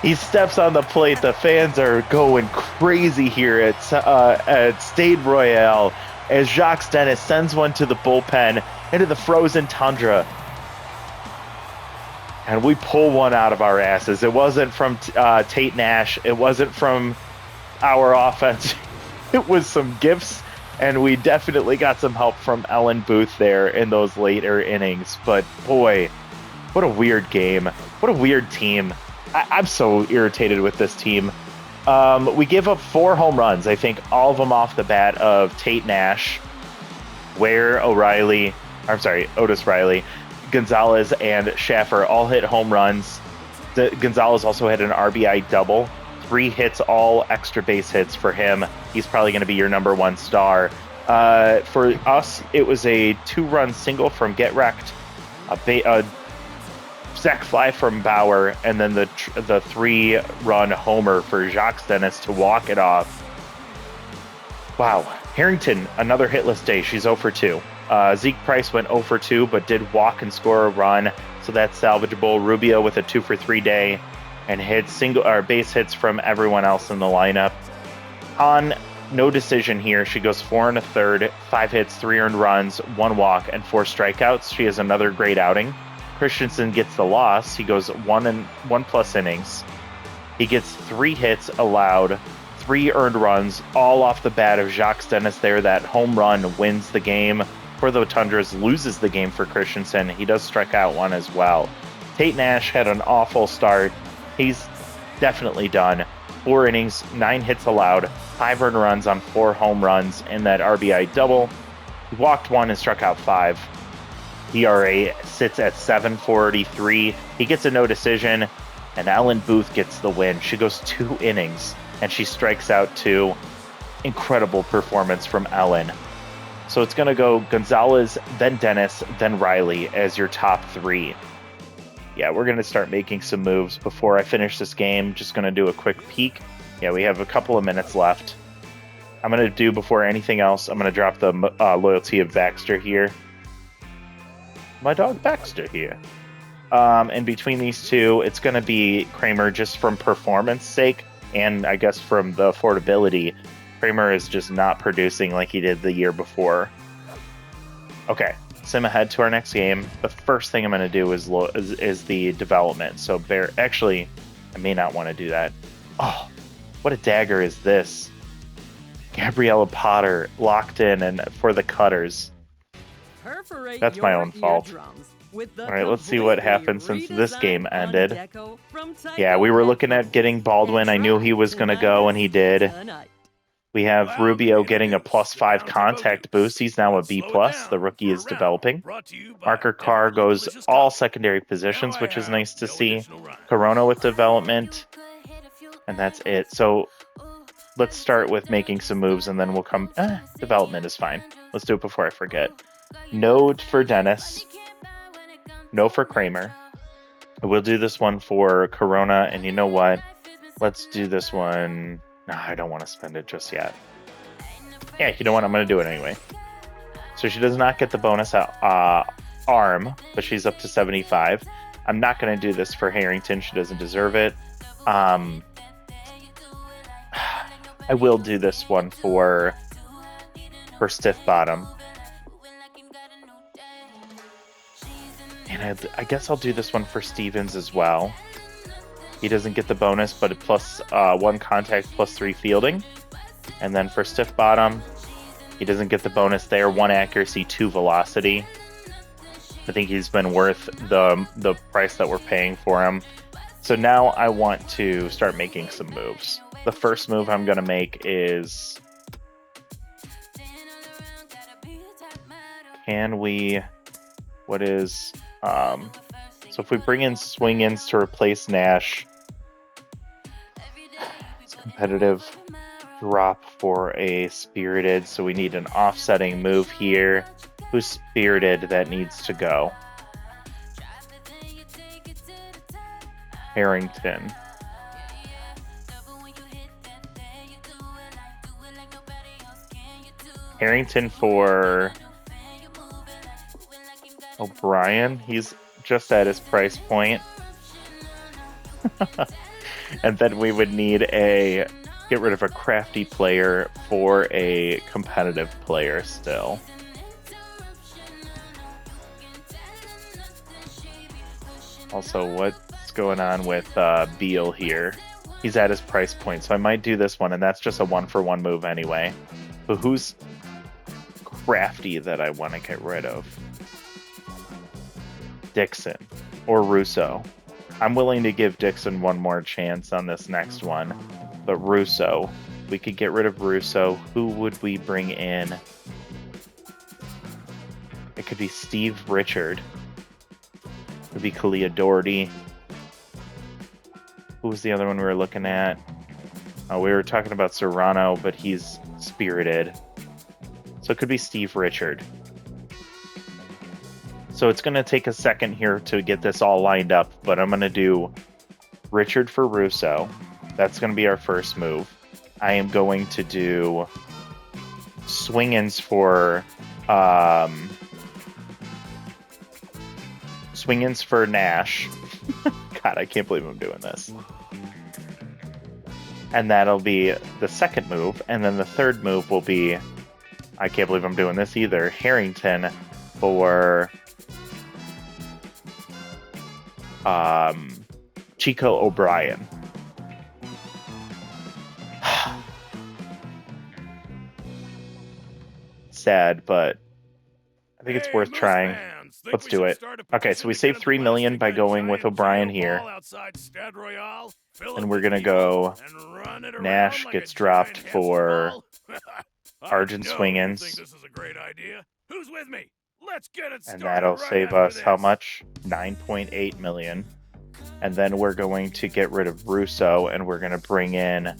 He steps on the plate. The fans are going crazy here at Stade Royale as Jacques Dennis sends one to the bullpen into the frozen tundra. And we pull one out of our asses. It wasn't from Tate Nash. It wasn't from our offense. It was some gifts, and we definitely got some help from Ellen Booth there in those later innings. But boy, what a weird game. What a weird team. I'm so irritated with this team. We give up 4 home runs. I think all of them off the bat of Tate Nash, Otis Riley, Gonzalez, and Schaffer all hit home runs. Gonzalez also had an RBI double. 3 hits, all extra base hits for him. He's probably going to be your number 1 star. For us, it was a 2-run single from Get Wrecked, a sac fly from Bauer, and then the 3-run homer for Jacques Dennis to walk it off. Wow. Harrington, another hitless day. She's 0 for 2. Zeke Price went 0 for 2, but did walk and score a run, so that's salvageable. Rubio with a 2 for 3 day, and hit base hits from everyone else in the lineup. On no decision here. She goes 4 1/3, 5 hits, 3 earned runs, 1 walk, and 4 strikeouts. She has another great outing. Christensen gets the loss. He goes 1+ innings. He gets 3 hits allowed, 3 earned runs, all off the bat of Jacques Dennis there. That home run wins the game for the Tundras, loses the game for Christensen. He does strike out 1 as well. Tate Nash had an awful start. He's definitely done. 4 innings, 9 hits allowed, 5 earned runs on 4 home runs, and that RBI double. He walked 1 and struck out 5. ERA sits at 7.43. He gets a no decision, and Ellen Booth gets the win. She goes 2 innings, and she strikes out 2. Incredible performance from Ellen. So it's going to go Gonzalez, then Dennis, then Riley as your top 3. Yeah, we're going to start making some moves before I finish this game. Just going to do a quick peek. Yeah, we have a couple of minutes left. I'm going to do, before anything else, I'm going to drop the loyalty of Baxter here. My dog Baxter here. And between these two, it's going to be Kramer just from performance sake, and I guess from the affordability. Kramer is just not producing like he did the year before. Okay, sim ahead to our next game. The first thing I'm going to do is the development. So actually, I may not want to do that. Oh, what a dagger is this? Gabriella Potter locked in and for the cutters. That's my own fault. All right, let's see what happened since this game ended. Yeah, we were looking at getting Baldwin. I knew he was going to go, and he did. We have Rubio getting a +5 contact boost. He's now a B+. The rookie is developing. Marker Carr goes all secondary positions, which is nice to see. Corona with development. And that's it. So let's start with making some moves, and then we'll come... development is fine. Let's do it before I forget. No for Dennis. No for Kramer. We'll do this one for Corona, and you know what? Let's do this one... No, I don't want to spend it just yet. Yeah, you know what? I'm going to do it anyway. So she does not get the bonus arm, but she's up to 75. I'm not going to do this for Harrington. She doesn't deserve it. I will do this one for Stiff Bottom. And I guess I'll do this one for Stevens as well. He doesn't get the bonus, but it +1 contact, +3 fielding. And then for Stiff Bottom, he doesn't get the bonus there. 1 accuracy, 2 velocity. I think he's been worth the price that we're paying for him. So now I want to start making some moves. The first move I'm going to make is... What is... So if we bring in swing-ins to replace Nash, it's competitive drop for a Spirited, so we need an offsetting move here. Who's Spirited that needs to go? Harrington. Harrington for O'Brien. He's just at his price point. And then we would need get rid of a crafty player for a competitive player still. Also, what's going on with Beal here? He's at his price point, so I might do this one, and that's just a 1-for-1 move anyway. But who's crafty that I want to get rid of? Dixon or Russo. I'm willing to give Dixon one more chance on this next one, but Russo, we could get rid of Russo. Who would we bring in? It could be Steve Richard. It could be Kalia Doherty. Who was the other one we were looking at? We were talking about Serrano, but he's Spirited. So it could be Steve Richard. So it's going to take a second here to get this all lined up, but I'm going to do Richard for Russo. That's going to be our first move. I am going to do swing-ins for Nash. God, I can't believe I'm doing this. And that'll be the second move, and then the third move will be, I can't believe I'm doing this either, Harrington for Chico O'Brien. Sad, but I think it's worth trying. Let's do it. Okay, so we saved 3 million by going with O'Brien here. And we're gonna go Nash gets dropped for Argent Swingins. And that'll save us how much? 9.8 million. And then we're going to get rid of Russo and we're gonna bring in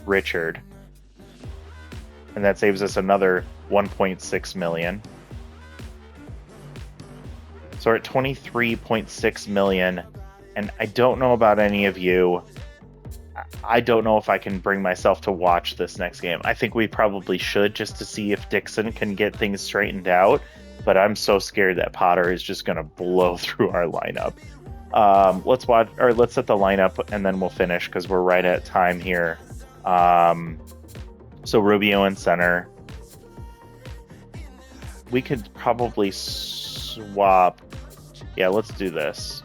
Richard. And that saves us another 1.6 million. So we're at 23.6 million. And I don't know about any of you. I don't know if I can bring myself to watch this next game. I think we probably should, just to see if Dixon can get things straightened out. But I'm so scared that Potter is just going to blow through our lineup. Let's watch, or let's set the lineup and then we'll finish because we're right at time here. So Rubio in center. We could probably swap. Yeah, let's do this.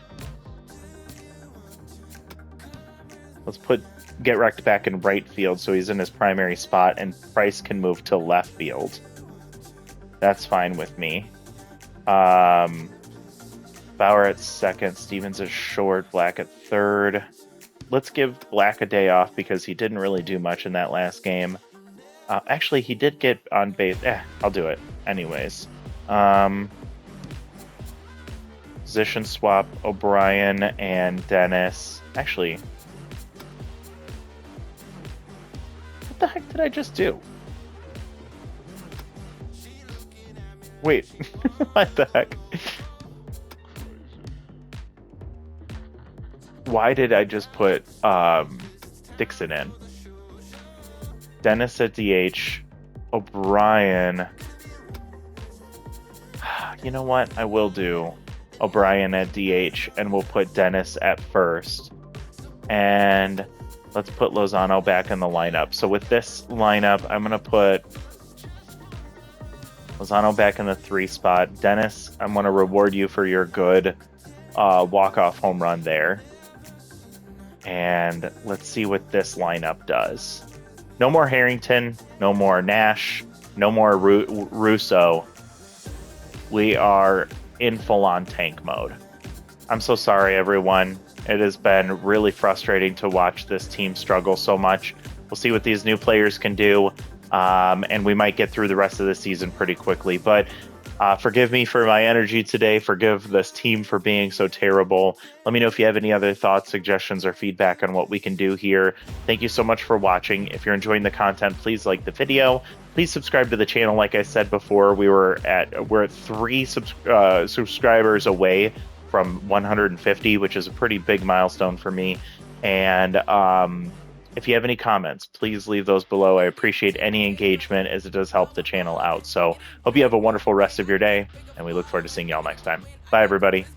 Let's put Get Wrecked back in right field so he's in his primary spot and Price can move to left field. That's fine with me. Bauer at second, Stevens is short, Black at third. Let's give Black a day off because he didn't really do much in that last game. Actually, he did get on base. I'll do it anyways. Position swap O'Brien and Dennis. Actually, what the heck did I just do? Wait, what the heck? Why did I just put Dixon in? Dennis at DH, O'Brien. You know what? I will do O'Brien at DH, and we'll put Dennis at first. And let's put Lozano back in the lineup. So with this lineup, I'm going to put Lozano back in the 3 spot. Dennis, I'm going to reward you for your good walk-off home run there. And let's see what this lineup does. No more Harrington, no more Nash, no more Russo. We are in full-on tank mode. I'm so sorry, everyone. It has been really frustrating to watch this team struggle so much. We'll see what these new players can do, and we might get through the rest of the season pretty quickly. But forgive me for my energy today. Forgive this team for being so terrible. Let me know if you have any other thoughts, suggestions, or feedback on what we can do here. Thank you so much for watching. If you're enjoying the content, please like the video. Please subscribe to the channel. Like I said before, we're at 3 subscribers away from 150, which is a pretty big milestone for me. And if you have any comments, please leave those below. I appreciate any engagement as it does help the channel out. So hope you have a wonderful rest of your day, and we look forward to seeing y'all next time. Bye, everybody.